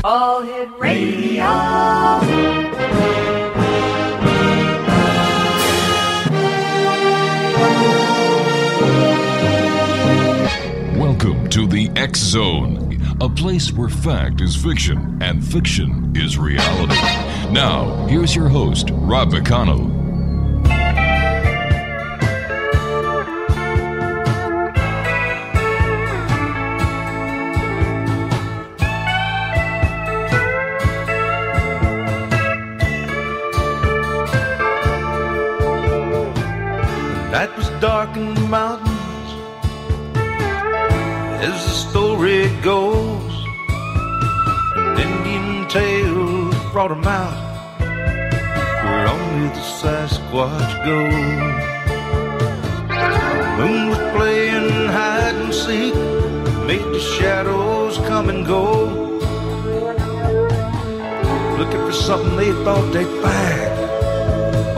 All Hit Radio. Welcome to the X Zone, a place where fact is fiction and fiction is reality. Now, here's your host, Rob McConnell. Night was dark in the mountains, as the story goes. An Indian tale brought him out where only the Sasquatch goes. The moon was playing hide and seek, made the shadows come and go, looking for something they thought they'd find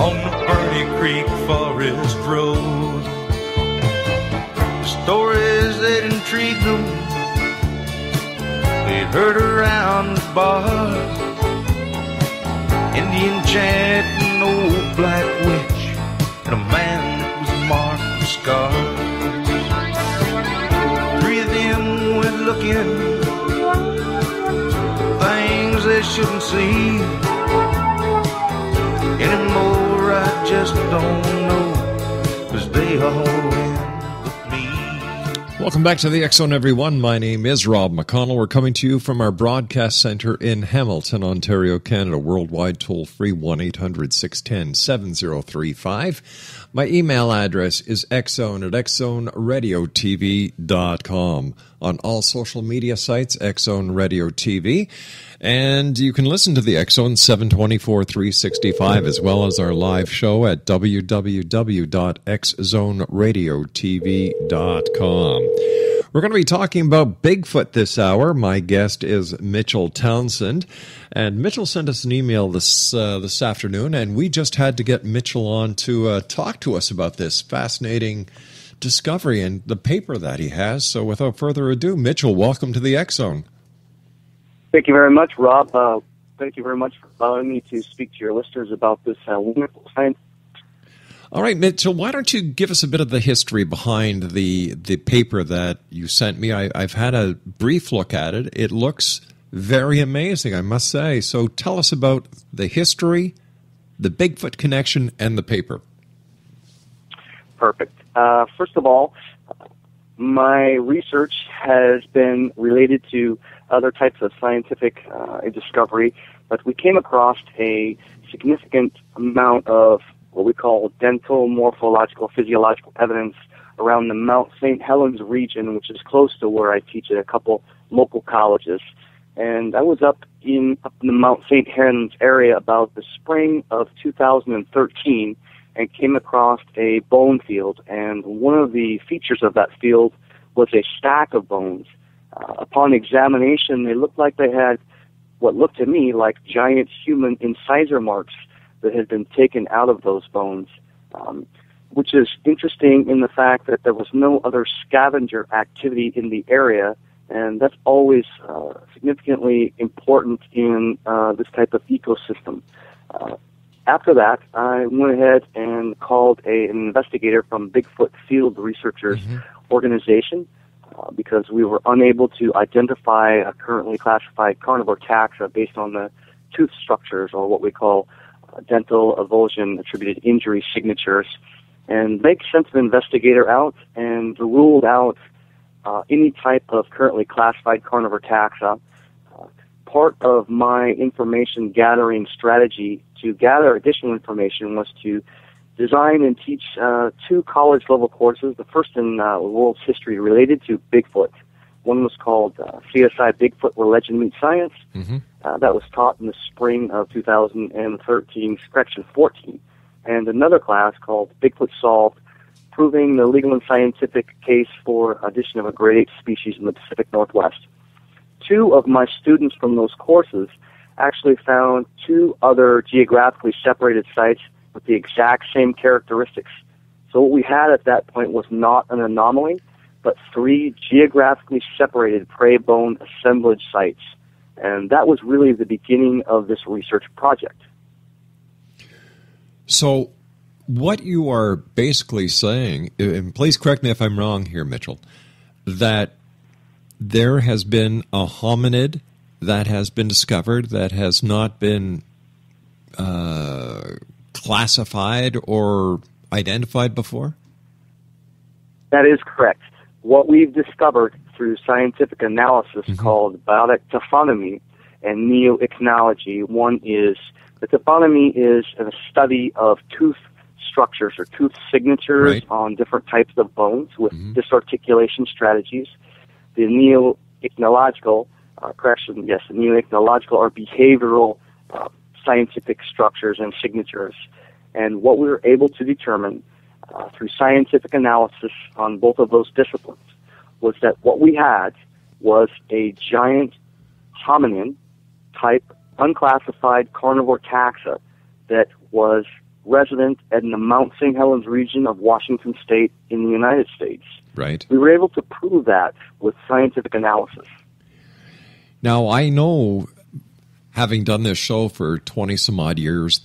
on the Bernie Creek Forest Road. The stories that intrigued them, they'd heard around the bars. Indian chant, an old black witch, and a man that was marked with scars. Three of them went looking for things they shouldn't see anymore. I just don't know, 'cause they all went with me. Welcome back to the X Zone, everyone. My name is Rob McConnell. We're coming to you from our broadcast center in Hamilton, Ontario, Canada. Worldwide toll-free 1-800-610-7035. My email address is xzone@xzoneradiotv.com. On all social media sites, X Zone Radio TV. And you can listen to the X Zone 724-365 as well as our live show at www.xzoneradiotv.com. We're going to be talking about Bigfoot this hour. My guest is MITCHEL TOWNSEND. And Mitchell sent us an email this afternoon, and we just had to get Mitchell on to talk to us about this fascinating discovery and the paper that he has. So without further ado, Mitchell, welcome to the X Zone. Thank you very much, Rob. Thank you very much for allowing me to speak to your listeners about this wonderful science. All right, Mitchell, why don't you give us a bit of the history behind the paper that you sent me? I've had a brief look at it. It looks very amazing, I must say. So tell us about the history, the Bigfoot connection, and the paper. Perfect. First of all, my research has been related to other types of scientific discovery, but we came across a significant amount of what we call dental, morphological, physiological evidence around the Mount St. Helens region, which is close to where I teach at a couple local colleges. And I was up in the Mount St. Helens area about the spring of 2013 and came across a bone field. And one of the features of that field was a stack of bones. Upon examination, they looked like they had what looked to me like giant human incisor marks that had been taken out of those bones, which is interesting in the fact that there was no other scavenger activity in the area, and that's always significantly important in this type of ecosystem. After that, I went ahead and called an investigator from Bigfoot Field Researchers Organization, because we were unable to identify a currently classified carnivore taxa based on the tooth structures, or what we call dental avulsion attributed injury signatures. And they sent an investigator out and ruled out any type of currently classified carnivore taxa. Part of my information gathering strategy to gather additional information was to design and teach two college-level courses, the first in world's history related to Bigfoot. One was called CSI Bigfoot, Where Legend Meets Science. That was taught in the spring of 2013, section 14. And another class called Bigfoot Solved, Proving the Legal and Scientific Case for Addition of a Great Ape Species in the Pacific Northwest. Two of my students from those courses actually found two other geographically separated sites with the exact same characteristics. So what we had at that point was not an anomaly, but 3 geographically separated prey bone assemblage sites. And that was really the beginning of this research project. So what you are basically saying, and please correct me if I'm wrong here, Mitchell, that there has been a hominid that has been discovered that has not been classified or identified before? That is correct. What we've discovered through scientific analysis called biotic taphonomy and neoichnology, one is the taphonomy is a study of tooth structures or tooth signatures on different types of bones with disarticulation strategies. The neoichnological, the neoichnological are behavioral scientific structures and signatures. And what we were able to determine through scientific analysis on both of those disciplines was that what we had was a giant hominin type unclassified carnivore taxa that was resident in the Mount St. Helens region of Washington State in the United States. Right. We were able to prove that with scientific analysis. Now, I know, having done this show for 20-some-odd years,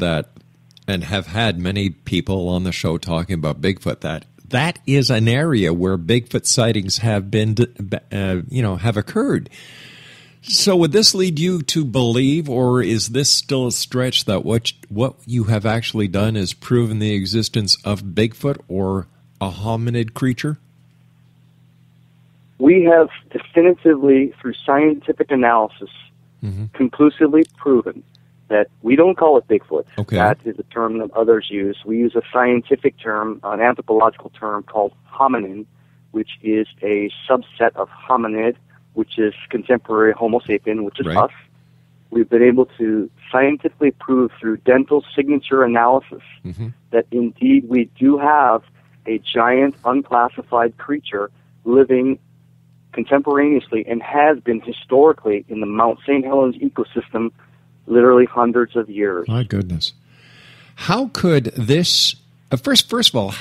and have had many people on the show talking about Bigfoot, that is an area where Bigfoot sightings have been, have occurred. So would this lead you to believe, or is this still a stretch, that what you have actually done is proven the existence of Bigfoot or a hominid creature? We have definitively, through scientific analysis, conclusively proven that we don't call it Bigfoot. Okay. That is a term that others use. We use a scientific term, an anthropological term called hominin, which is a subset of hominid, which is contemporary Homo sapien, which is us. We've been able to scientifically prove through dental signature analysis that indeed we do have a giant unclassified creature living contemporaneously and has been historically in the Mount St. Helens ecosystem literally hundreds of years. My goodness. How could this, first of all,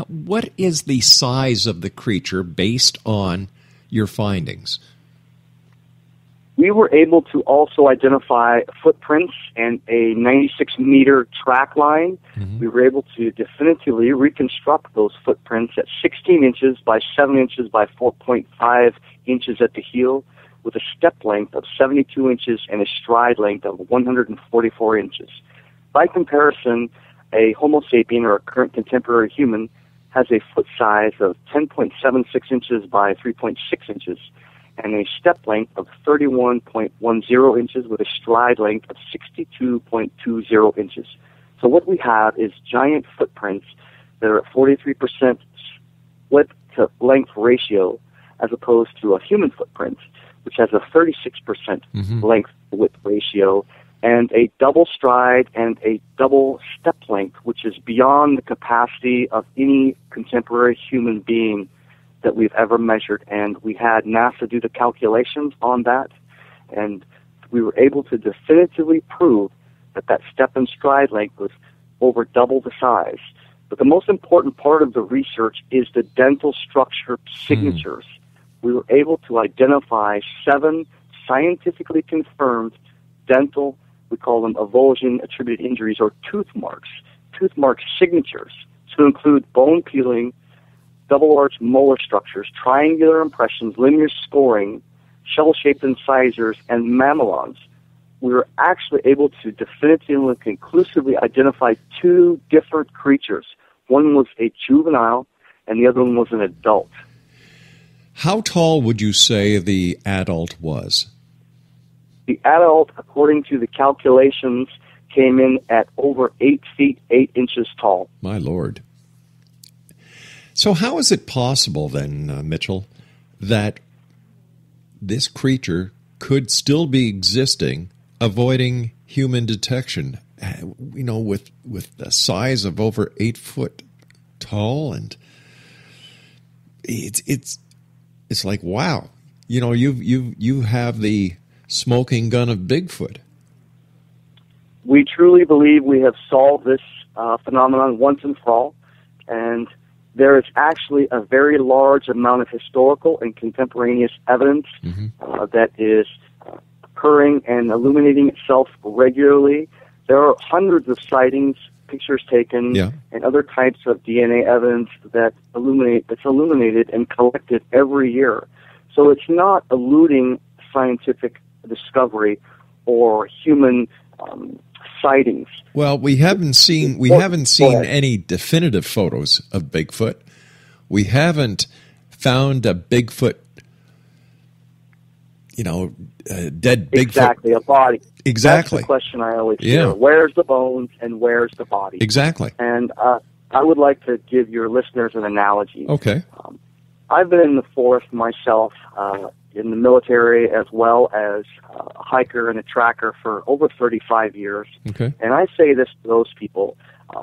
what is the size of the creature based on your findings? We were able to also identify footprints and a 96-meter track line. We were able to definitively reconstruct those footprints at 16 inches by 7 inches by 4.5 inches at the heel, with a step length of 72 inches and a stride length of 144 inches. By comparison, a Homo sapien, or a current contemporary human, has a foot size of 10.76 inches by 3.6 inches and a step length of 31.10 inches with a stride length of 62.20 inches. So what we have is giant footprints that are at 43% width to length ratio, as opposed to a human footprint, which has a 36% length to width ratio, and a double stride and a double step length, which is beyond the capacity of any contemporary human being that we've ever measured. And we had NASA do the calculations on that, and we were able to definitively prove that step and stride length was over double the size. But the most important part of the research is the dental structure signatures. We were able to identify 7 scientifically confirmed dental, we call them avulsion-attributed injuries, or tooth mark signatures, to include bone peeling, double-arched molar structures, triangular impressions, linear scoring, shell-shaped incisors, and mamelons. We were actually able to definitively and conclusively identify 2 different creatures. One was a juvenile, and the other one was an adult. How tall would you say the adult was? The adult, according to the calculations, came in at over 8 feet, 8 inches tall. My Lord. So how is it possible then, Mitchell, that this creature could still be existing, avoiding human detection, with a size of over 8 foot tall? And it's like, wow, you have the smoking gun of Bigfoot. We truly believe we have solved this phenomenon once and for all, and there is actually a very large amount of historical and contemporaneous evidence that is occurring and illuminating itself regularly. There are hundreds of sightings, pictures taken, and other types of DNA evidence that's illuminated and collected every year. So it's not eluding scientific discovery or human sightings. Well, we haven't seen any definitive photos of Bigfoot. We haven't found a Bigfoot, dead Bigfoot. Exactly, a body. Exactly. That's the question I always hear. Where's the bones and where's the body? Exactly. And I would like to give your listeners an analogy. Okay. I've been in the forest myself, in the military, as well as a hiker and a tracker for over 35 years. Okay. And I say this to those people.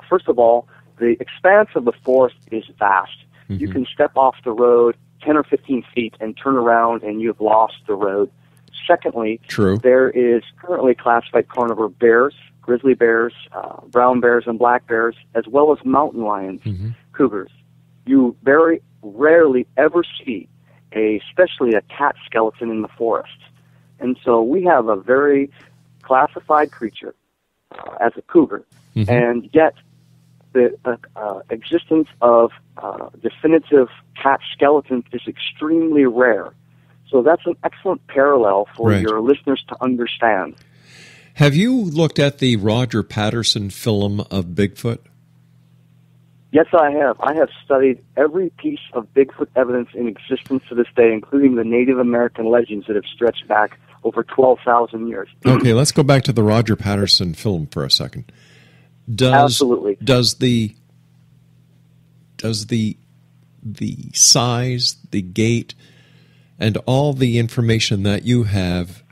First of all, the expanse of the forest is vast. You can step off the road 10 or 15 feet and turn around and you've lost the road. Secondly, there is currently classified carnivore bears, grizzly bears, brown bears and black bears, as well as mountain lions, cougars. You very rarely ever see especially a cat skeleton in the forest. And so we have a very classified creature as a cougar, and yet the existence of definitive cat skeletons is extremely rare. So that's an excellent parallel for your listeners to understand. Have you looked at the Roger Patterson film of Bigfoot? Yes, I have. I have studied every piece of Bigfoot evidence in existence to this day, including the Native American legends that have stretched back over 12,000 years. Okay, let's go back to the Roger Patterson film for a second. Absolutely. Does the size, the gait, and all the information that you have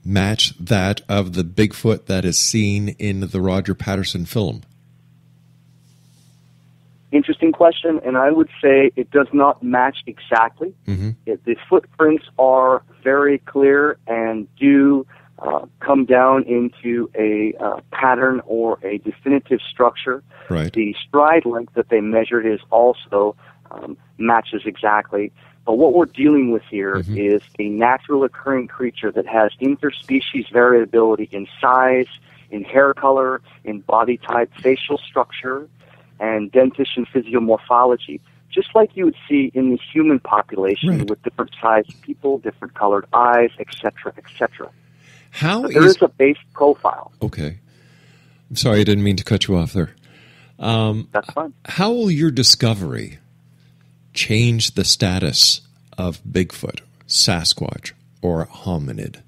match that of the Bigfoot that is seen in the Roger Patterson film? Interesting question, and I would say it does not match exactly. The footprints are very clear and do come down into a pattern or a definitive structure. Right. The stride length that they measured is also matches exactly. But what we're dealing with here is a natural occurring creature that has interspecies variability in size, in hair color, in body type, facial structure, and dentition physiomorphology, just like you would see in the human population with different sized people, different colored eyes, etc., etc. There is a base profile. Okay. I'm sorry, I didn't mean to cut you off there. That's fine. How will your discovery change the status of Bigfoot, Sasquatch, or hominid?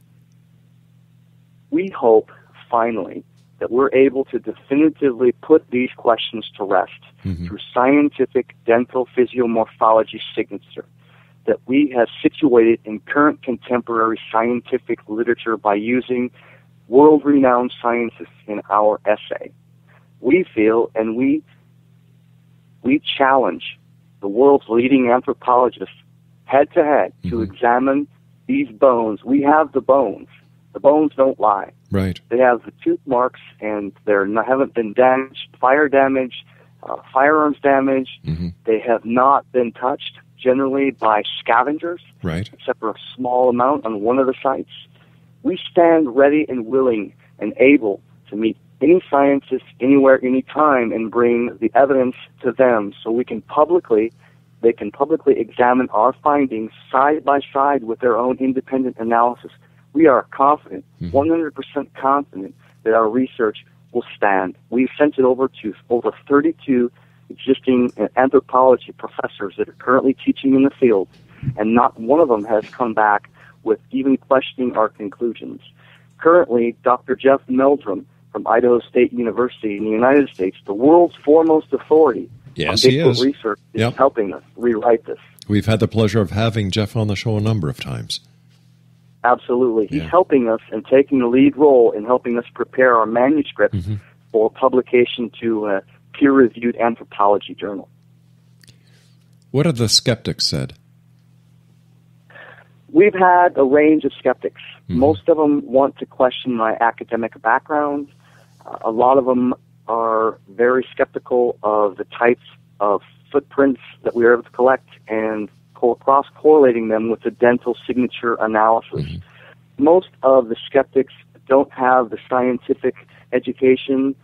We hope, finally, that we're able to definitively put these questions to rest through scientific dental physiomorphology signature that we have situated in current contemporary scientific literature by using world-renowned scientists in our essay. We feel and we challenge the world's leading anthropologists head-to-head to examine these bones. We have the bones. The bones don't lie. Right. They have the tooth marks, and haven't been damaged, fire damage, firearms damage. They have not been touched generally by scavengers, except for a small amount on one of the sites. We stand ready and willing and able to meet any scientist anywhere, anytime, and bring the evidence to them so they can publicly examine our findings side by side with their own independent analysis. We are confident, 100% confident, that our research will stand. We've sent it over to over 32 existing anthropology professors that are currently teaching in the field, and not one of them has come back with even questioning our conclusions. Currently, Dr. Jeff Meldrum from Idaho State University in the United States, the world's foremost authority on Bigfoot research, is helping us rewrite this. We've had the pleasure of having Jeff on the show a number of times. Absolutely. He's helping us and taking the lead role in helping us prepare our manuscript for publication to a peer-reviewed anthropology journal. What have the skeptics said? We've had a range of skeptics. Most of them want to question my academic background. A lot of them are very skeptical of the types of footprints that we were able to collect and cross-correlating them with the dental signature analysis. Most of the skeptics don't have the scientific education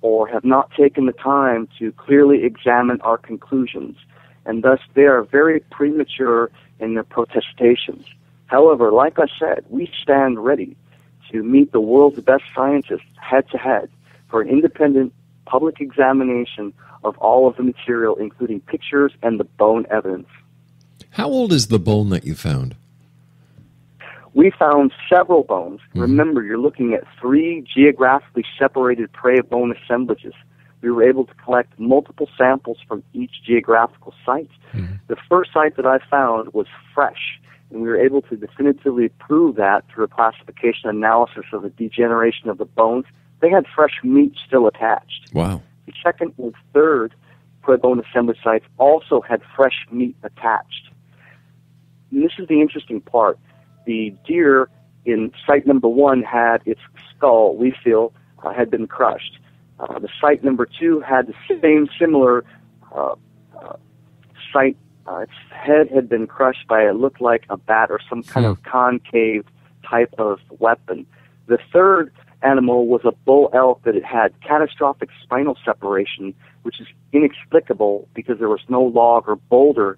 or have not taken the time to clearly examine our conclusions, and thus they are very premature in their protestations. However, like I said, we stand ready to meet the world's best scientists head-to-head for an independent public examination of all of the material, including pictures and the bone evidence. How old is the bone that you found? We found several bones. Remember, you're looking at 3 geographically separated prey bone assemblages. We were able to collect multiple samples from each geographical site. The first site that I found was fresh, and we were able to definitively prove that through a classification analysis of the degeneration of the bones. They had fresh meat still attached. Wow. The second and third prey bone assemblage sites also had fresh meat attached. And this is the interesting part. The deer in site number 1 had its skull, we feel, had been crushed. The site number 2 had the same similar site. Its head had been crushed by, it looked like a bat or some kind of concave type of weapon. The third animal was a bull elk that it had catastrophic spinal separation, which is inexplicable because there was no log or boulder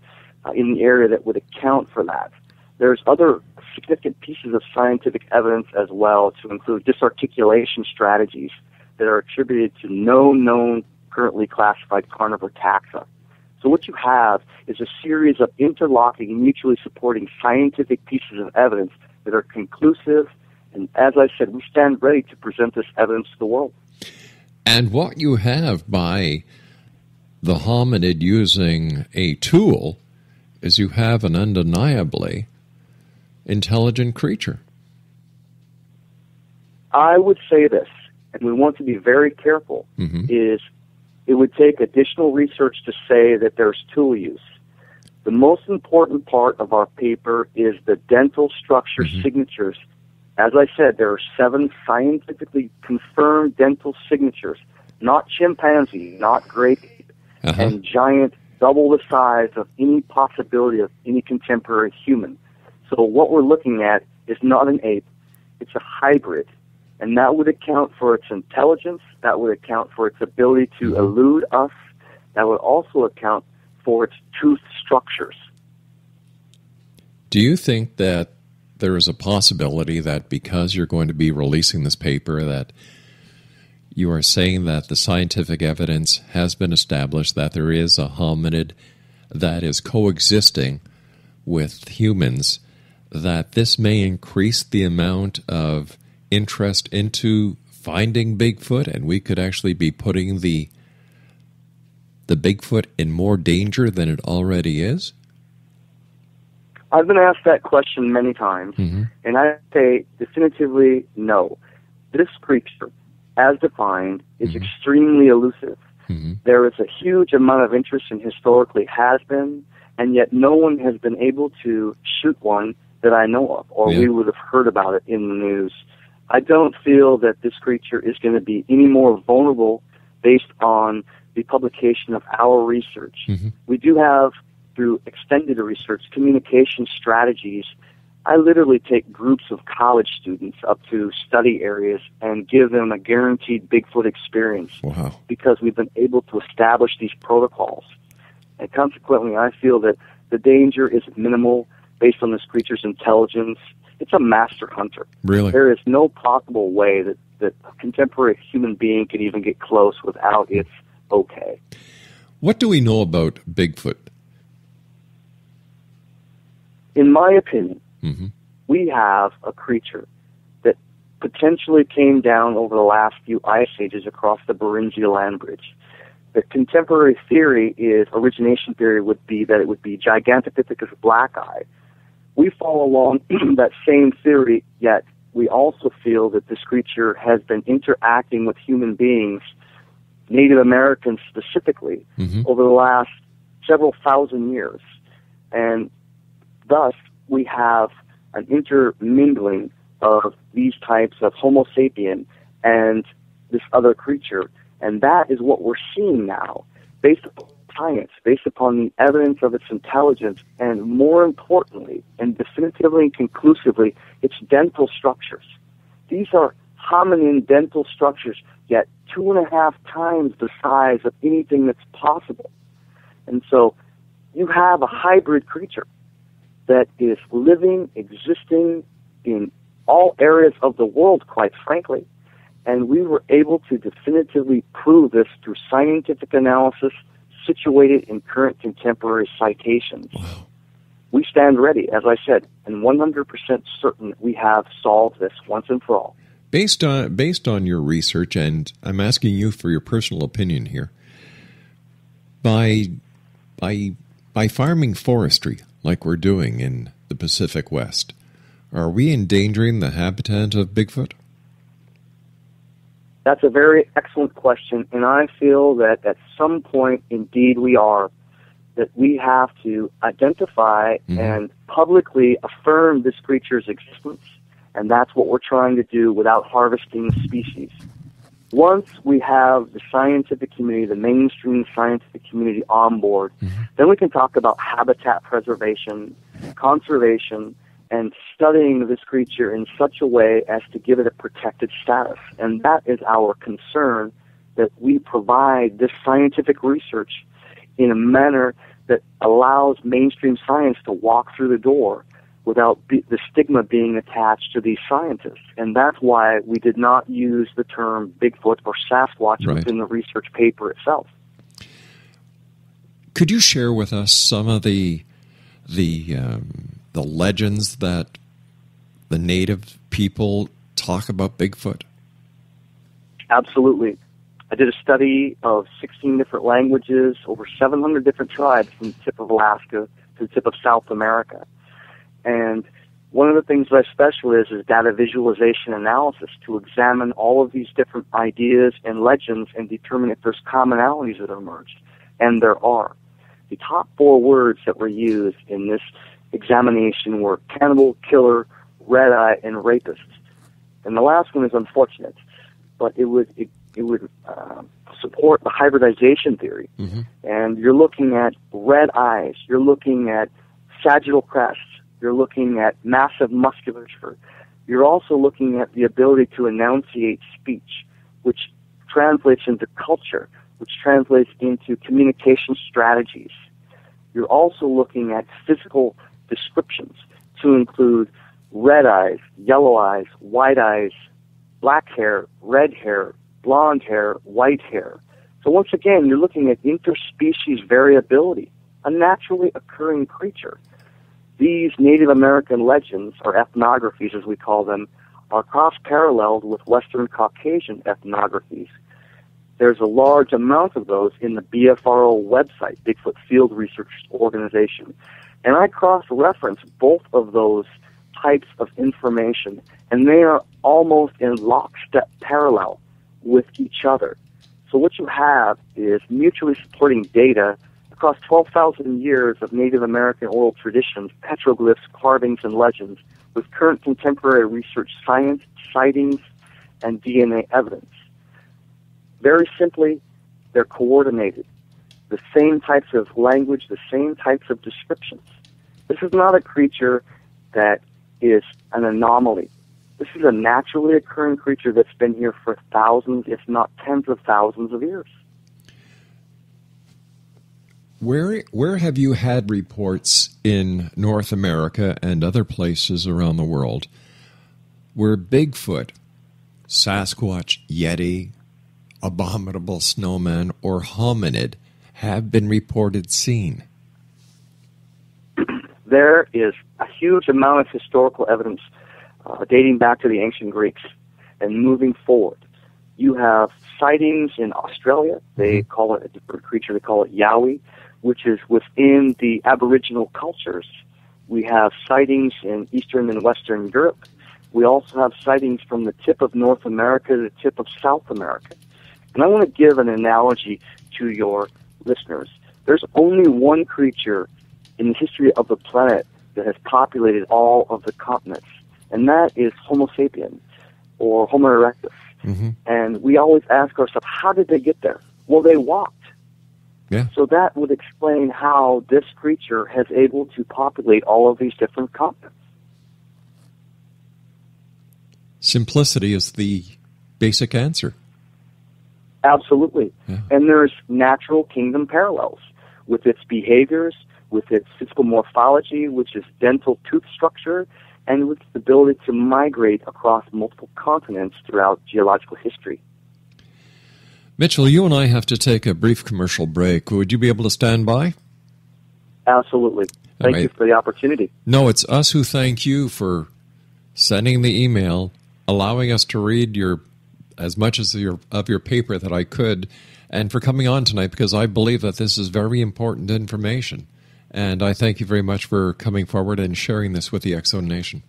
in the area that would account for that. There's other significant pieces of scientific evidence as well, to include disarticulation strategies that are attributed to no known currently classified carnivore taxa. So what you have is a series of interlocking, mutually supporting scientific pieces of evidence that are conclusive, and as I said, we stand ready to present this evidence to the world. And what you have by the hominid using a tool is you have an undeniably intelligent creature. I would say this, and we want to be very careful, is it would take additional research to say that there's tool use. The most important part of our paper is the dental structure signatures. As I said, there are 7 scientifically confirmed dental signatures, not chimpanzee, not great ape, and giant, double the size of any possibility of any contemporary human. So what we're looking at is not an ape, it's a hybrid. And that would account for its intelligence, that would account for its ability to elude us, that would also account for its tooth structures. Do you think that there is a possibility that because you're going to be releasing this paper that you are saying that the scientific evidence has been established that there is a hominid that is coexisting with humans, that this may increase the amount of interest into finding Bigfoot, and we could actually be putting the Bigfoot in more danger than it already is? I've been asked that question many times, and I say definitively no. This creature, as defined, is extremely elusive. There is a huge amount of interest and historically has been, and yet no one has been able to shoot one that I know of, or we would have heard about it in the news. I don't feel that this creature is going to be any more vulnerable based on the publication of our research. We do have, through extended research, communication strategies. I literally take groups of college students up to study areas and give them a guaranteed Bigfoot experience because we've been able to establish these protocols. And consequently, I feel that the danger is minimal based on this creature's intelligence. It's a master hunter. Really? There is no possible way that a contemporary human being could even get close without its okay. What do we know about Bigfoot? In my opinion, we have a creature that potentially came down over the last few ice ages across the Beringia land bridge. The contemporary theory origination theory would be that it would be Gigantopithecus blackeye. We follow along that same theory, yet we also feel that this creature has been interacting with human beings, Native Americans specifically, over the last several thousand years. And thus, we have an intermingling of these types of Homo sapien and this other creature. And that is what we're seeing now. Based on science, based upon the evidence of its intelligence, and more importantly, and definitively and conclusively, its dental structures. These are hominin dental structures, yet 2.5 times the size of anything that's possible. And so you have a hybrid creature that is living, existing in all areas of the world, quite frankly. And we were able to definitively prove this through scientific analysis situated in current contemporary citations. Wow. We stand ready, as I said, and 100% certain that we have solved this once and for all. Based on your research, and I'm asking you for your personal opinion here, by farming forestry like we're doing in the Pacific West, are we endangering the habitat of Bigfoot? That's a very excellent question, and I feel that at some point, indeed, we are. That we have to identify and publicly affirm this creature's existence, and that's what we're trying to do without harvesting the species. Once we have the scientific community, the mainstream scientific community on board, then we can talk about habitat preservation, conservation, and studying this creature in such a way as to give it a protected status. And that is our concern, that we provide this scientific research in a manner that allows mainstream science to walk through the door without the stigma being attached to these scientists. And that's why we did not use the term Bigfoot or Sasquatch within the research paper itself. Could you share with us some of the legends that the native people talk about Bigfoot? Absolutely. I did a study of 16 different languages, over 700 different tribes from the tip of Alaska to the tip of South America. And one of the things that I specialize is data visualization analysis to examine all of these different ideas and legends and determine if there's commonalities that emerged. And there are. The top 4 words that were used in this examination were cannibal, killer, red-eye, and rapist. And the last one is unfortunate, but it would support the hybridization theory. And you're looking at red eyes, you're looking at sagittal crests, you're looking at massive musculature. You're also looking at the ability to enunciate speech, which translates into culture, which translates into communication strategies. You're also looking at physical descriptions to include red eyes, yellow eyes, white eyes, black hair, red hair, blonde hair, white hair. So once again, you're looking at interspecies variability, a naturally occurring creature. These Native American legends, or ethnographies as we call them, are cross-paralleled with Western Caucasian ethnographies. There's a large amount of those in the BFRO website, Bigfoot Field Research Organization. And I cross-reference both of those types of information, and they are almost in lockstep parallel with each other. So what you have is mutually supporting data across 12,000 years of Native American oral traditions, petroglyphs, carvings, and legends, with current contemporary research science, sightings, and DNA evidence. Very simply, they're coordinated. The same types of language, the same types of descriptions. This is not a creature that is an anomaly. This is a naturally occurring creature that's been here for thousands, if not tens of thousands of years. Where have you had reports in North America and other places around the world where Bigfoot, Sasquatch, Yeti, abominable snowman, or hominid have been reported seen? There is a huge amount of historical evidence dating back to the ancient Greeks and moving forward. You have sightings in Australia. They call it a different creature. They call it Yowie, which is within the Aboriginal cultures. We have sightings in Eastern and Western Europe. We also have sightings from the tip of North America to the tip of South America. And I want to give an analogy to your listeners. There's only one creature in the history of the planet that has populated all of the continents, and that is Homo sapien, or Homo erectus. And we always ask ourselves, how did they get there? Well, they walked. Yeah. So that would explain how this creature has able to populate all of these different continents. Simplicity is the basic answer. Absolutely. Yeah. And there's natural kingdom parallels with its behaviors, with its physical morphology, which is dental tooth structure, and with its ability to migrate across multiple continents throughout geological history. Mitchell, you and I have to take a brief commercial break. Would you be able to stand by? Absolutely. Thank you for the opportunity. No, it's us who thank you for sending the email, allowing us to read as much of your paper that I could, and for coming on tonight, because I believe that this is very important information. And I thank you very much for coming forward and sharing this with the X-Zone Nation.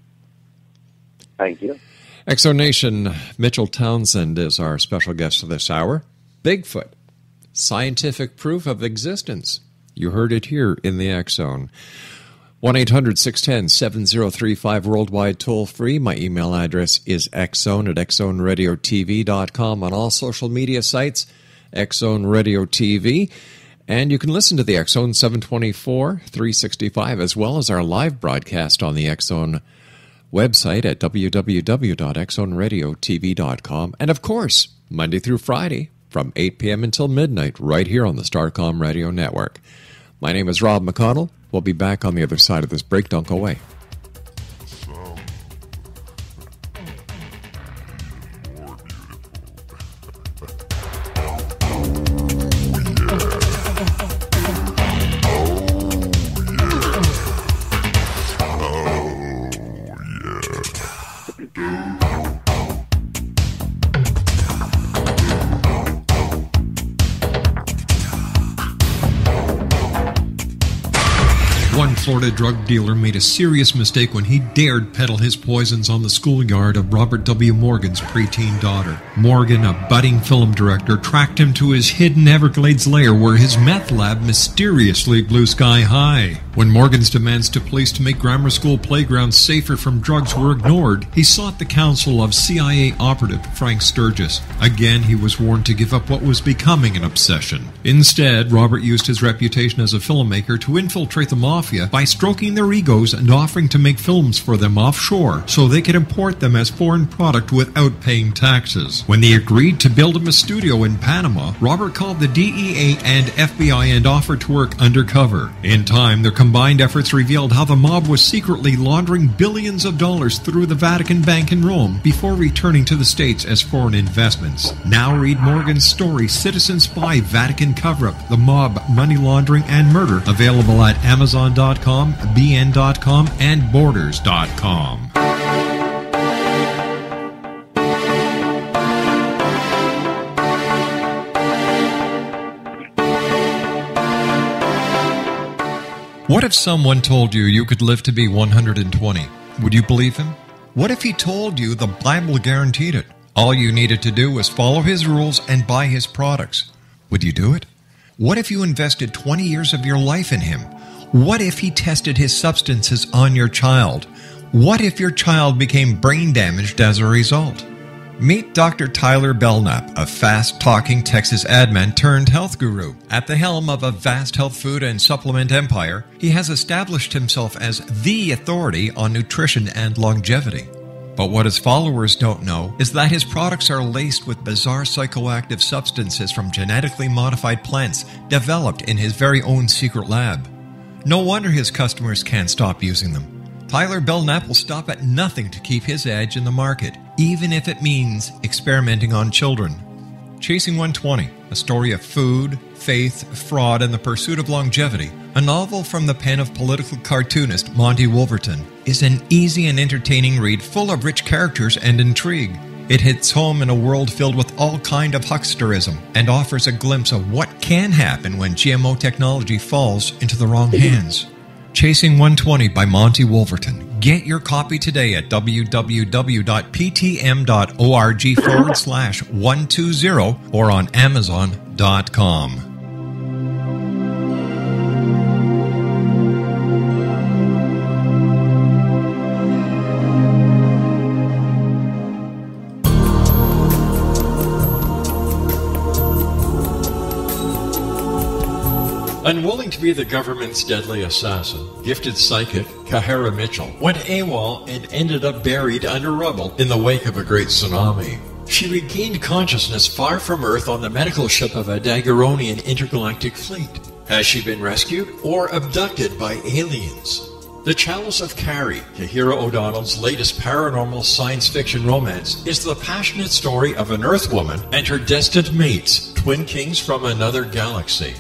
Thank you. X-Zone Nation, Mitchell Townsend is our special guest for this hour. Bigfoot, scientific proof of existence. You heard it here in the X-Zone. 1-800-610-7035, worldwide toll-free. My email address is xzone@xzoneradiotv.com. On all social media sites, X-Zone Radio TV. And you can listen to the X-Zone 724, 365, as well as our live broadcast on the X-Zone website at www.xzoneradiotv.com. And, of course, Monday through Friday from 8 p.m. until midnight right here on the Starcom Radio Network. My name is Rob McConnell. We'll be back on the other side of this break. Don't go away. One Florida drug dealer made a serious mistake when he dared peddle his poisons on the schoolyard of Robert W. Morgan's preteen daughter. Morgan, a budding film director, tracked him to his hidden Everglades lair where his meth lab mysteriously blew sky high. When Morgan's demands to police to make grammar school playgrounds safer from drugs were ignored, he sought the counsel of CIA operative Frank Sturgis. Again, he was warned to give up what was becoming an obsession. Instead, Robert used his reputation as a filmmaker to infiltrate the mafia by stroking their egos and offering to make films for them offshore so they could import them as foreign product without paying taxes. When they agreed to build him a studio in Panama, Robert called the DEA and FBI and offered to work undercover. In time, their combined efforts revealed how the mob was secretly laundering billions of dollars through the Vatican Bank in Rome before returning to the States as foreign investments. Now read Morgan's story, Citizen Spy, Vatican Cover-Up, The Mob, Money Laundering, and Murder, available at Amazon.com, BN.com, and Borders.com. What if someone told you could live to be 120? Would you believe him? What if he told you the Bible guaranteed it? All you needed to do was follow his rules and buy his products. Would you do it? What if you invested 20 years of your life in him? What if he tested his substances on your child? What if your child became brain damaged as a result? Meet Dr. Tyler Belknap, a fast-talking Texas admin turned health guru. At the helm of a vast health food and supplement empire, he has established himself as the authority on nutrition and longevity. But what his followers don't know is that his products are laced with bizarre psychoactive substances from genetically modified plants developed in his very own secret lab. No wonder his customers can't stop using them. Tyler Belknap will stop at nothing to keep his edge in the market, even if it means experimenting on children. Chasing 120, a story of food, faith, fraud, and the pursuit of longevity, a novel from the pen of political cartoonist Monty Wolverton, is an easy and entertaining read full of rich characters and intrigue. It hits home in a world filled with all kind of hucksterism and offers a glimpse of what can happen when GMO technology falls into the wrong hands. Chasing 120 by Monty Wolverton. Get your copy today at www.ptm.org/120 or on Amazon.com. Unwilling to be the government's deadly assassin, gifted psychic Kahara Mitchell went AWOL and ended up buried under rubble in the wake of a great tsunami. She regained consciousness far from Earth on the medical ship of a Daguerreonian intergalactic fleet. Has she been rescued or abducted by aliens? The Chalice of Carrie, Kahira O'Donnell's latest paranormal science fiction romance, is the passionate story of an Earthwoman and her destined mates, twin kings from another galaxy.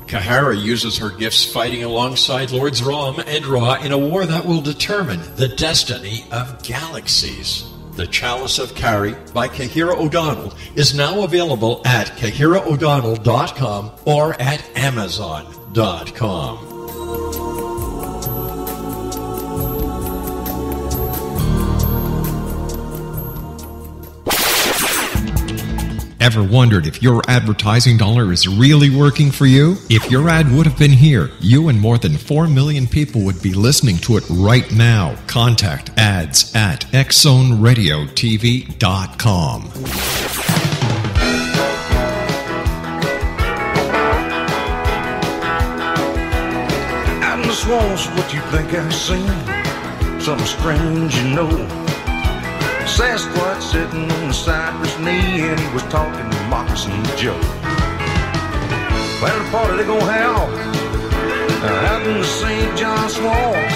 Kahara uses her gifts fighting alongside Lords Rom and Ra in a war that will determine the destiny of galaxies. The Chalice of Carrie by Kahira O'Donnell is now available at KahiraO'Donnell.com or at Amazon.com. Ever wondered if your advertising dollar is really working for you? If your ad would have been here, you and more than 4 million people would be listening to it right now. Contact ads at XZoneRadioTV.com. Out in the swamps, what you think I've seen? Something strange, you know. Sasquatch sitting on the cypress knee, and he was talking to Moccasin Joe. Well, the party they gonna have out in the St. John swamps.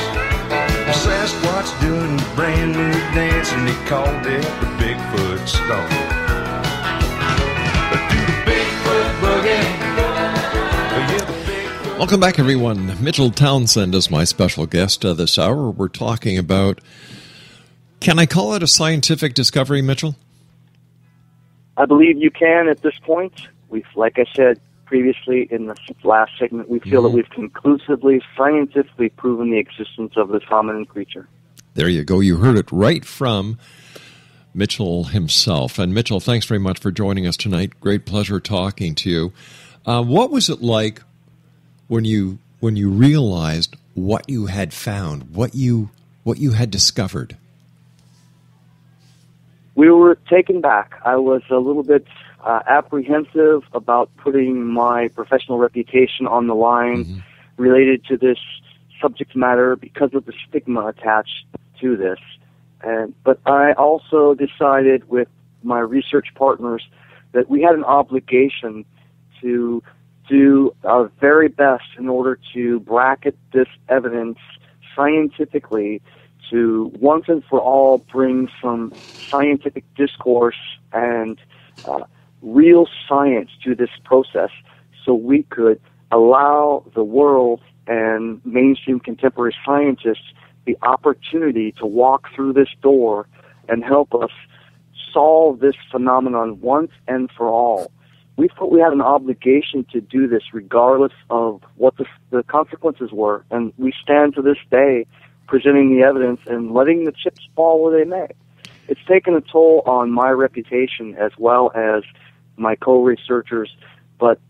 Sasquatch doing a brand new dance, and he called it the Bigfoot Stomp. Do the Bigfoot boogie. Welcome back, everyone. Mitchell Townsend is my special guest this hour. We're talking about, can I call it a scientific discovery, Mitchell? I believe you can at this point. Like I said previously in the last segment, we feel that we've conclusively, scientifically proven the existence of this hominin creature. There you go. You heard it right from Mitchell himself. And Mitchell, thanks very much for joining us tonight. Great pleasure talking to you. What was it like when you realized what you had found, what you had discovered? We were taken back. I was a little bit apprehensive about putting my professional reputation on the line related to this subject matter because of the stigma attached to this. But I also decided with my research partners that we had an obligation to do our very best in order to bracket this evidence scientifically to once and for all bring some scientific discourse and real science to this process so we could allow the world and mainstream contemporary scientists the opportunity to walk through this door and help us solve this phenomenon once and for all. We thought we had an obligation to do this regardless of what the consequences were, and we stand to this day presenting the evidence and letting the chips fall where they may. It's taken a toll on my reputation as well as my co-researchers, but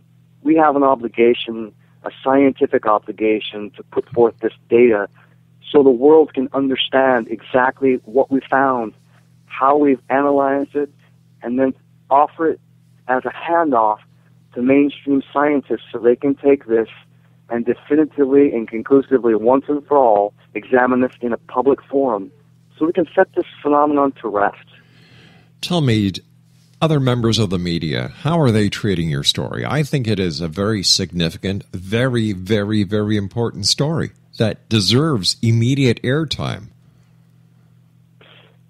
we have an obligation, a scientific obligation, to put forth this data so the world can understand exactly what we found, how we've analyzed it, and then offer it as a handoff to mainstream scientists so they can take this and definitively and conclusively, once and for all, examine this in a public forum so we can set this phenomenon to rest. Tell me, other members of the media, how are they treating your story? I think it is a very significant, very, very, very important story that deserves immediate airtime.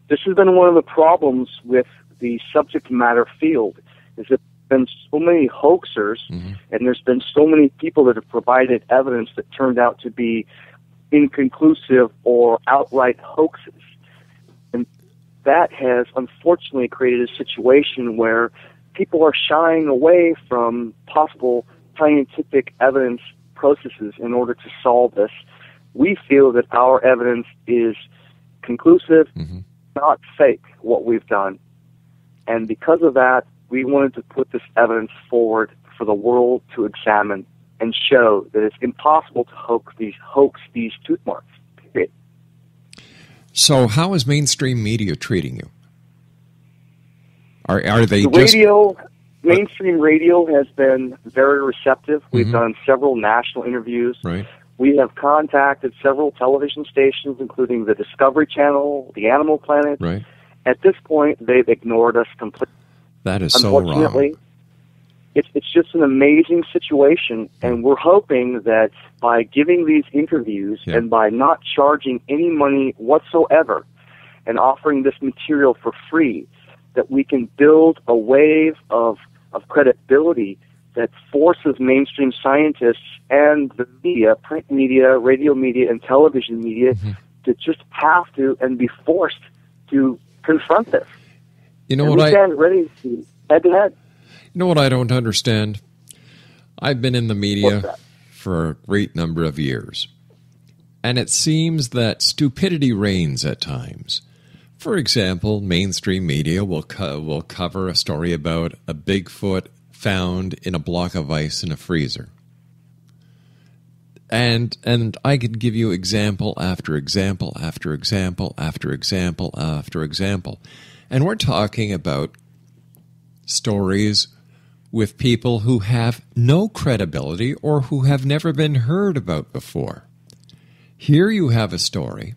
This has been one of the problems with the subject matter field, is that there's been so many hoaxers, and there's been so many people that have provided evidence that turned out to be inconclusive or outright hoaxes. And that has unfortunately created a situation where people are shying away from possible scientific evidence processes in order to solve this. We feel that our evidence is conclusive, not fake, what we've done. And because of that, we wanted to put this evidence forward for the world to examine and show that it's impossible to hoax these tooth marks, period. So how is mainstream media treating you? Are they the just... radio, mainstream radio has been very receptive. We've done several national interviews. Right. We have contacted several television stations, including the Discovery Channel, the Animal Planet. Right. At this point, they've ignored us completely. That is so Unfortunately, wrong. it's just an amazing situation, and we're hoping that by giving these interviews and by not charging any money whatsoever and offering this material for free, that we can build a wave of credibility that forces mainstream scientists and the media, print media, radio media, and television media to just have to and be forced to confront this. You know and what we stand ready to head to head. You know what I don't understand? I've been in the media for a great number of years, and it seems that stupidity reigns at times. For example, mainstream media will cover a story about a Bigfoot found in a block of ice in a freezer. And I could give you example after example after example after example after example. And we're talking about stories with people who have no credibility or who have never been heard about before. Here you have a story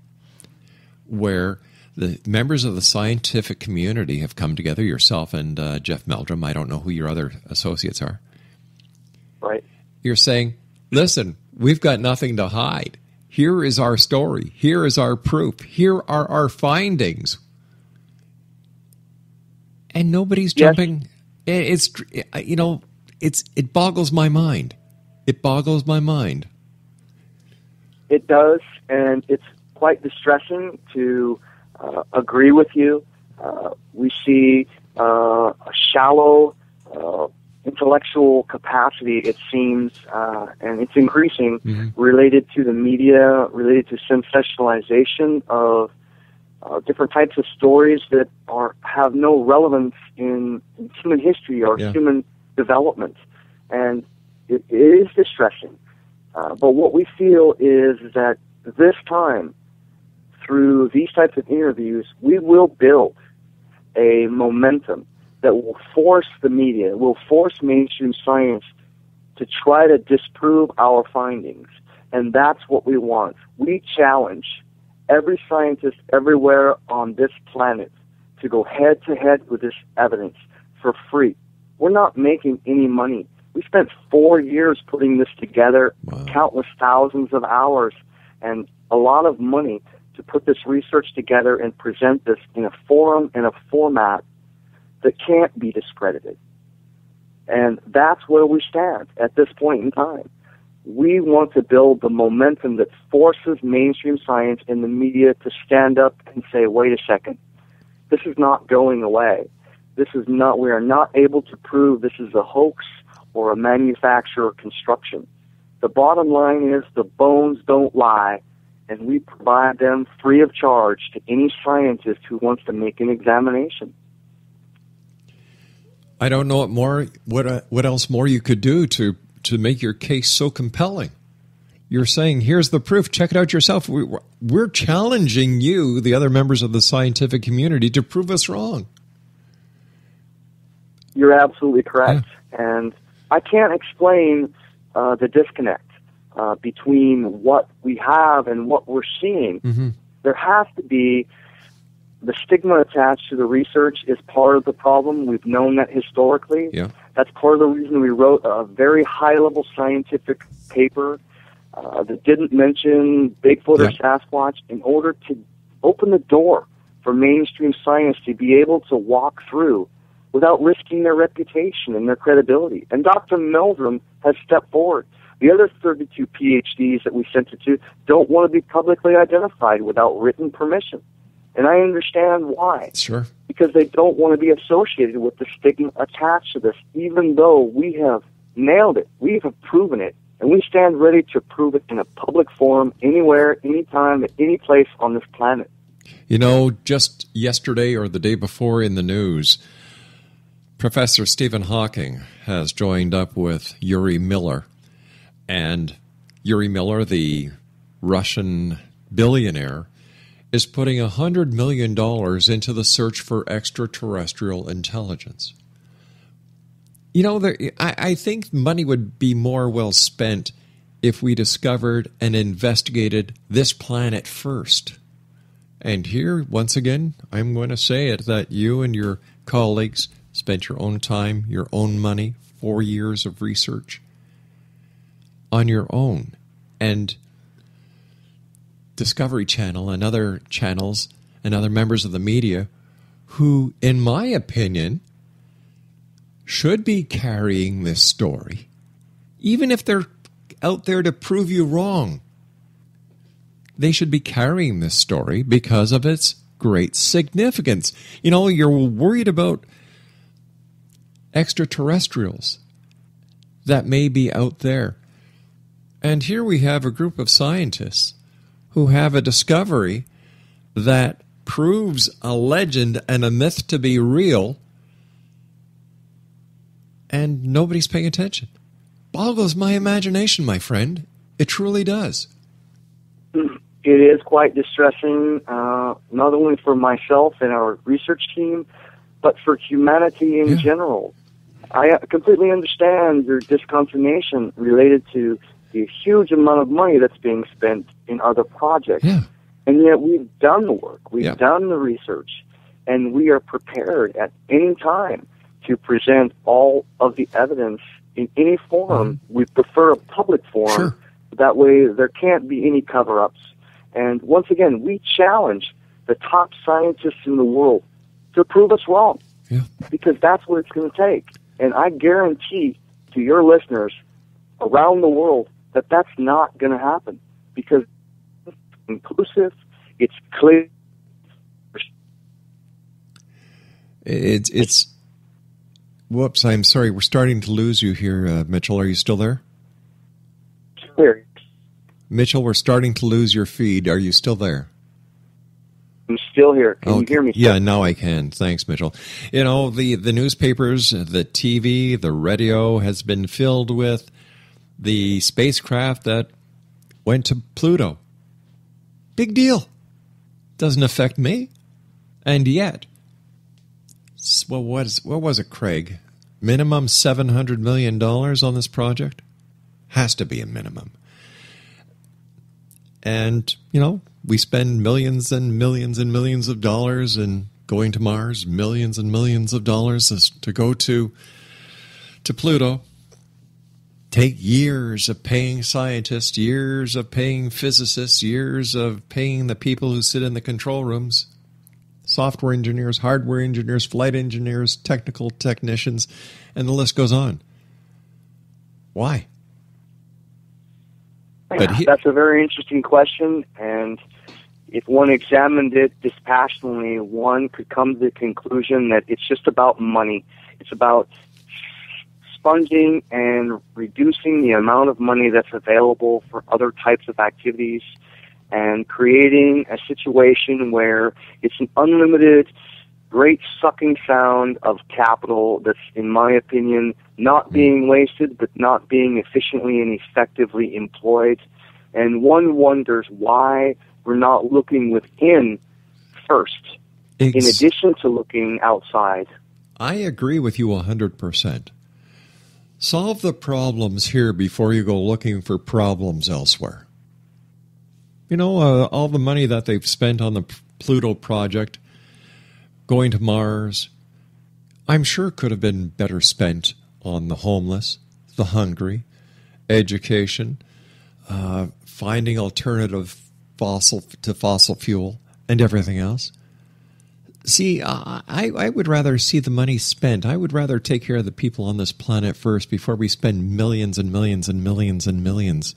where the members of the scientific community have come together, yourself and Jeff Meldrum. I don't know who your other associates are. Right. You're saying, listen, we've got nothing to hide. Here is our story. Here is our proof. Here are our findings. And nobody's jumping. It boggles my mind. It boggles my mind. It does, and it's quite distressing to agree with you. We see a shallow intellectual capacity, it seems, and it's increasing, related to the media, related to sensationalization of different types of stories that have no relevance in human history or human development. And it is distressing. But what we feel is that this time, through these types of interviews, we will build a momentum that will force the media, will force mainstream science to try to disprove our findings. And that's what we want. We challenge every scientist everywhere on this planet to go head-to-head with this evidence for free. We're not making any money. We spent 4 years putting this together, countless thousands of hours, and a lot of money to put this research together and present this in a forum and a format that can't be discredited. And that's where we stand at this point in time. We want to build the momentum that forces mainstream science and the media to stand up and say, wait a second, this is not going away. We are not able to prove this is a hoax or a manufacturer construction. The bottom line is the bones don't lie, and we provide them free of charge to any scientist who wants to make an examination. I don't know what else more you could do to make your case so compelling. You're saying, here's the proof, check it out yourself. We're challenging you, the other members of the scientific community, to prove us wrong. You're absolutely correct. Yeah. And I can't explain the disconnect between what we have and what we're seeing. There has to be the stigma attached to the research is part of the problem. We've known that historically. Yeah. That's part of the reason we wrote a very high-level scientific paper that didn't mention Bigfoot or Sasquatch in order to open the door for mainstream science to be able to walk through without risking their reputation and their credibility. And Dr. Meldrum has stepped forward. The other 32 PhDs that we sent it to don't want to be publicly identified without written permission. And I understand why. Sure. Because they don't want to be associated with the stigma attached to this, even though we have nailed it. We have proven it. And we stand ready to prove it in a public forum, anywhere, anytime, at any place on this planet. You know, just yesterday or the day before in the news, Professor Stephen Hawking has joined up with Yuri Miller. And Yuri Miller, the Russian billionaire, is putting $100 million into the search for extraterrestrial intelligence. You know, I think money would be more well spent if we discovered and investigated this planet first. And here, once again, I'm going to say it, that you and your colleagues spent your own time, your own money, 4 years of research on your own. And Discovery Channel and other channels and other members of the media who, in my opinion, should be carrying this story, even if they're out there to prove you wrong. They should be carrying this story because of its great significance. You know, you're worried about extraterrestrials that may be out there. And here we have a group of scientists who have a discovery that proves a legend and a myth to be real, and nobody's paying attention. Boggles my imagination, my friend. It truly does. It is quite distressing, not only for myself and our research team, but for humanity in general. I completely understand your disconfirmation related to the huge amount of money that's being spent in other projects. Yeah. And yet we've done the work, we've done the research, and we are prepared at any time to present all of the evidence in any forum. We prefer a public forum. Sure. That way there can't be any cover-ups. And once again, we challenge the top scientists in the world to prove us wrong, because that's what it's going to take. And I guarantee to your listeners around the world that that's not going to happen, because it's inclusive, it's clear. It's whoops, I'm sorry, we're starting to lose you here, Mitchell. Are you still there? Clear. Mitchell, we're starting to lose your feed. Are you still there? I'm still here. Can you hear me? Yeah, now I can. Thanks, Mitchell. You know, the newspapers, the TV, the radio has been filled with the spacecraft that went to Pluto. Big deal. Doesn't affect me. And yet, what was it, Craig? Minimum $700 million on this project? Has to be a minimum. And, you know, we spend millions and millions and millions of dollars in going to Mars, millions and millions of dollars to go to Pluto. Take years of paying scientists, years of paying physicists, years of paying the people who sit in the control rooms, software engineers, hardware engineers, flight engineers, technical technicians, and the list goes on. Why? That's a very interesting question, and if one examined it dispassionately, one could come to the conclusion that it's just about money. It's about sponging and reducing the amount of money that's available for other types of activities and creating a situation where it's an unlimited, great sucking sound of capital that's, in my opinion, not being wasted but not being efficiently and effectively employed. And one wonders why we're not looking within first, in addition to looking outside. I agree with you 100%. Solve the problems here before you go looking for problems elsewhere. You know, all the money that they've spent on the Pluto project, going to Mars, I'm sure could have been better spent on the homeless, the hungry, education, finding alternative fossil fuel, and everything else. See, I would rather see the money spent. I would rather take care of the people on this planet first before we spend millions and millions and millions and millions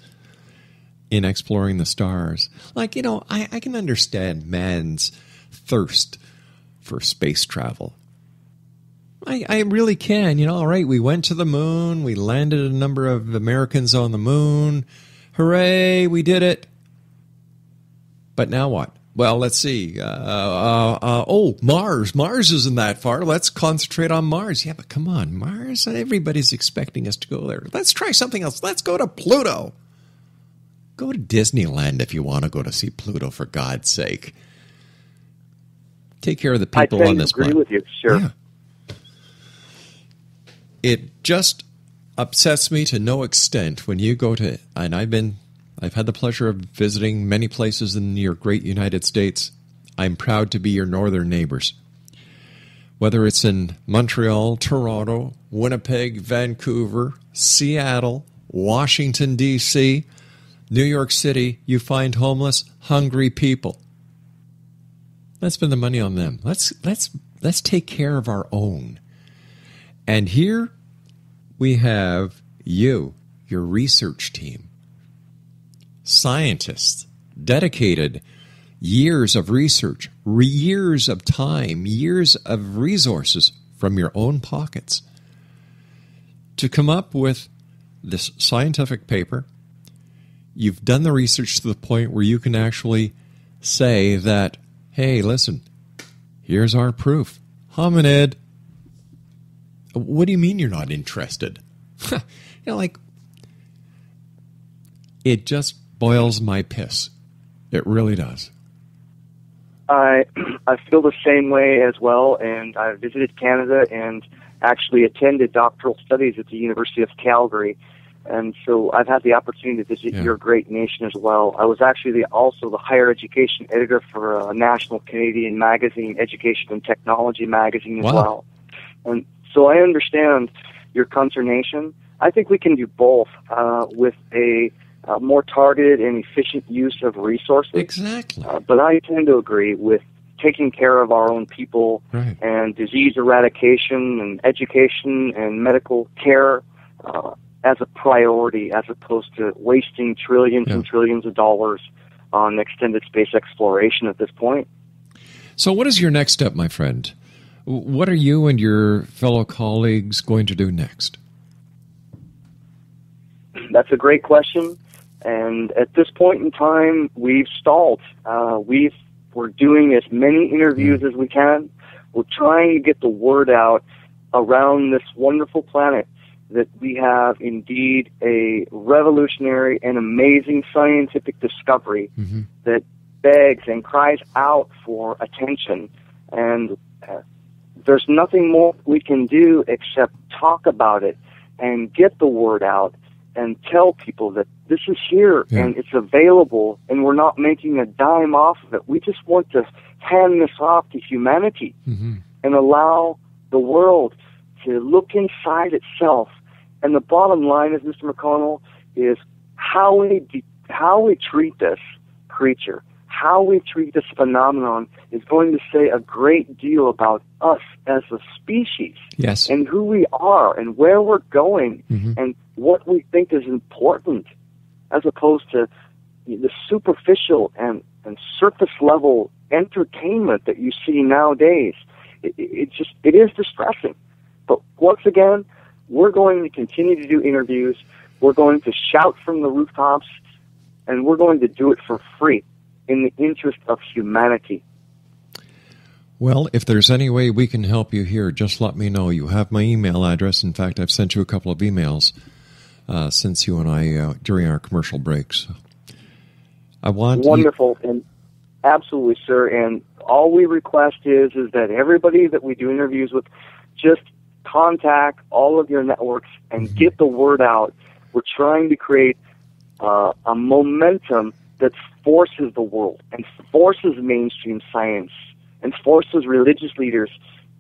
in exploring the stars. Like, you know, I can understand man's thirst for space travel. I really can. You know, all right, we went to the moon. We landed a number of Americans on the moon. Hooray, we did it. But now what? Well, let's see. Mars. Mars isn't that far. Let's concentrate on Mars. Yeah, but come on, Mars. Everybody's expecting us to go there. Let's try something else. Let's go to Pluto. Go to Disneyland if you want to go to see Pluto, for God's sake. Take care of the people on this planet. I agree with you, sure. Yeah. It just upsets me to no extent when you go to, and I've had the pleasure of visiting many places in your great United States. I'm proud to be your northern neighbors. Whether it's in Montreal, Toronto, Winnipeg, Vancouver, Seattle, Washington, D.C., New York City, you find homeless, hungry people. Let's spend the money on them. Let's take care of our own. And here we have you, your research team, scientists, dedicated years of research, years of time, years of resources from your own pockets to come up with this scientific paper. You've done the research to the point where you can actually say that, hey, listen, here's our proof. Hominid. What do you mean you're not interested? It just boils my piss. It really does. I feel the same way as well, and I visited Canada and actually attended doctoral studies at the University of Calgary, and so I've had the opportunity to visit your great nation as well. I was actually also the higher education editor for a national Canadian magazine, Education and Technology magazine as well. And so I understand your consternation. I think we can do both with a more targeted and efficient use of resources. Exactly. But I tend to agree with taking care of our own people and disease eradication and education and medical care as a priority, as opposed to wasting trillions and trillions of dollars on extended space exploration at this point. So what is your next step, my friend? What are you and your fellow colleagues going to do next? That's a great question. And at this point in time, we've stalled. We're doing as many interviews as we can. We're trying to get the word out around this wonderful planet that we have indeed a revolutionary and amazing scientific discovery that begs and cries out for attention. And there's nothing more we can do except talk about it and get the word out and tell people that this is here and it's available and we're not making a dime off of it. We just want to hand this off to humanity and allow the world to look inside itself. And the bottom line is, Mr. McConnell, is how we treat this creature, how we treat this phenomenon is going to say a great deal about us as a species and who we are and where we're going and what we think is important, as opposed to the superficial and surface level entertainment that you see nowadays. It is distressing. But once again, we're going to continue to do interviews. We're going to shout from the rooftops, and we're going to do it for free in the interest of humanity. Well, if there's any way we can help you here, just let me know. You have my email address. In fact, I've sent you a couple of emails since you and I, during our commercial breaks. I want Wonderful, and absolutely, sir. And all we request is that everybody that we do interviews with just contact all of your networks and get the word out. We're trying to create a momentum that forces the world and forces mainstream science and forces religious leaders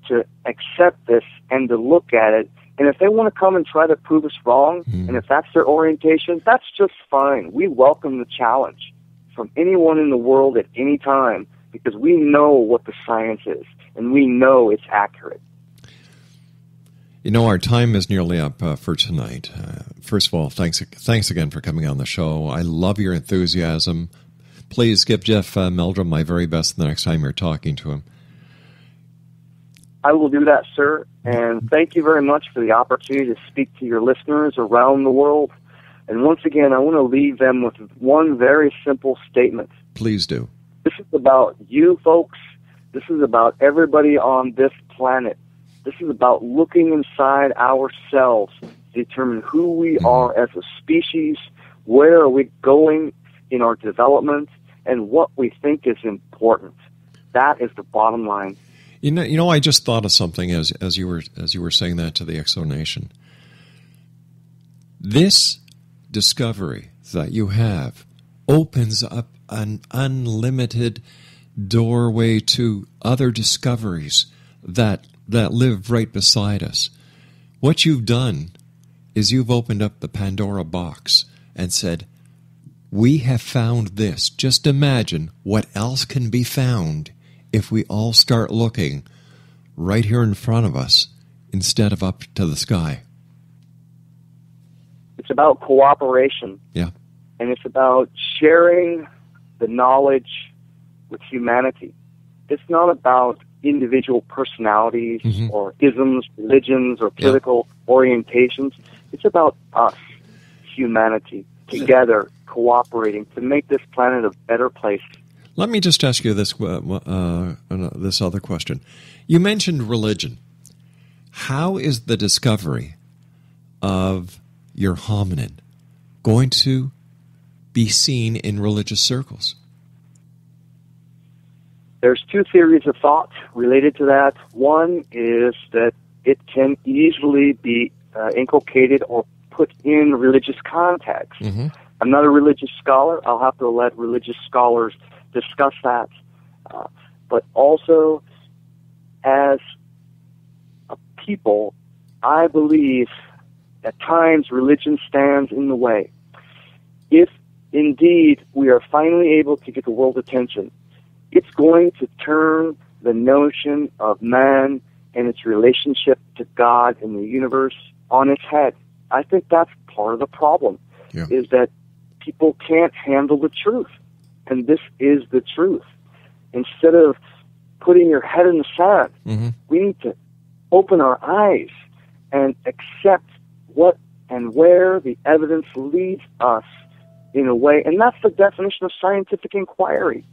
to accept this and to look at it. And if they want to come and try to prove us wrong, and if that's their orientation, that's just fine. We welcome the challenge from anyone in the world at any time, because we know what the science is, and we know it's accurate. You know, our time is nearly up for tonight. First of all, thanks again for coming on the show. I love your enthusiasm. Please give Jeff Meldrum my very best the next time you're talking to him. I will do that, sir. And thank you very much for the opportunity to speak to your listeners around the world. And once again, I want to leave them with one very simple statement. Please do. This is about you folks. This is about everybody on this planet. This is about looking inside ourselves to determine who we are as a species, where are we going in our development, and what we think is important. That is the bottom line. You know, I just thought of something as you were saying that to the Exonation. This discovery that you have opens up an unlimited doorway to other discoveries that live right beside us. What you've done is you've opened up the Pandora box and said, we have found this. Just imagine what else can be found if we all start looking right here in front of us instead of up to the sky. It's about cooperation. Yeah. And it's about sharing the knowledge with humanity. It's not about individual personalities or isms, religions, or political orientations. It's about us, humanity, together, cooperating to make this planet a better place. Let me just ask you this other question. You mentioned religion. How is the discovery of your hominin going to be seen in religious circles? There's two theories of thought related to that. One is that it can easily be inculcated or put in religious context. I'm not a religious scholar. I'll have to let religious scholars discuss that. But also, as a people, I believe at times religion stands in the way. If indeed we are finally able to get the world's attention, it's going to turn the notion of man and its relationship to God and the universe on its head. I think that's part of the problem, is that people can't handle the truth. And this is the truth. Instead of putting your head in the sand, we need to open our eyes and accept what and where the evidence leads us in a way. And that's the definition of scientific inquiry,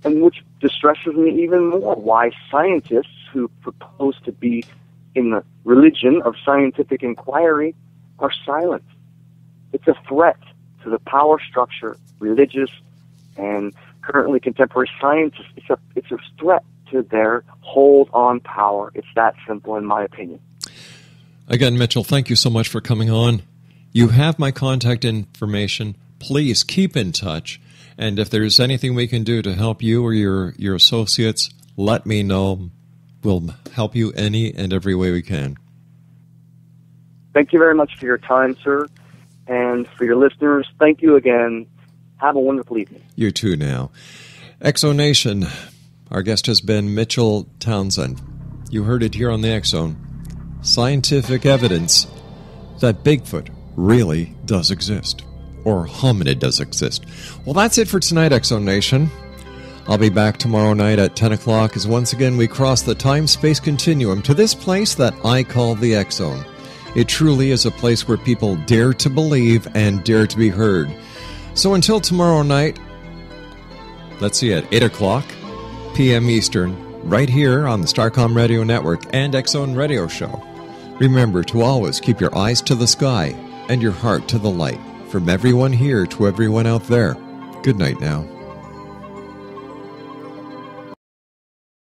and which distresses me even more, why scientists who propose to be in the religion of scientific inquiry are silent. It's a threat to the power structure, religious and currently contemporary scientists. It's a threat to their hold on power. It's that simple, in my opinion. Again, Mitchell, thank you so much for coming on. You have my contact information. Please keep in touch. And if there's anything we can do to help you or your associates, let me know. We'll help you any and every way we can. Thank you very much for your time, sir. And for your listeners, thank you again. Have a wonderful evening. You too now. Exonation. Our guest has been Mitchell Townsend. You heard it here on the Exxon. Scientific evidence that Bigfoot really does exist. Or hominid does exist. Well, that's it for tonight, Exonation. I'll be back tomorrow night at 10 o'clock as once again we cross the time-space continuum to this place that I call the Exxon. It truly is a place where people dare to believe and dare to be heard. So until tomorrow night, let's see, at 8 o'clock p.m. Eastern, right here on the Starcom Radio Network and Exxon Radio Show. Remember to always keep your eyes to the sky and your heart to the light. From everyone here to everyone out there, good night now.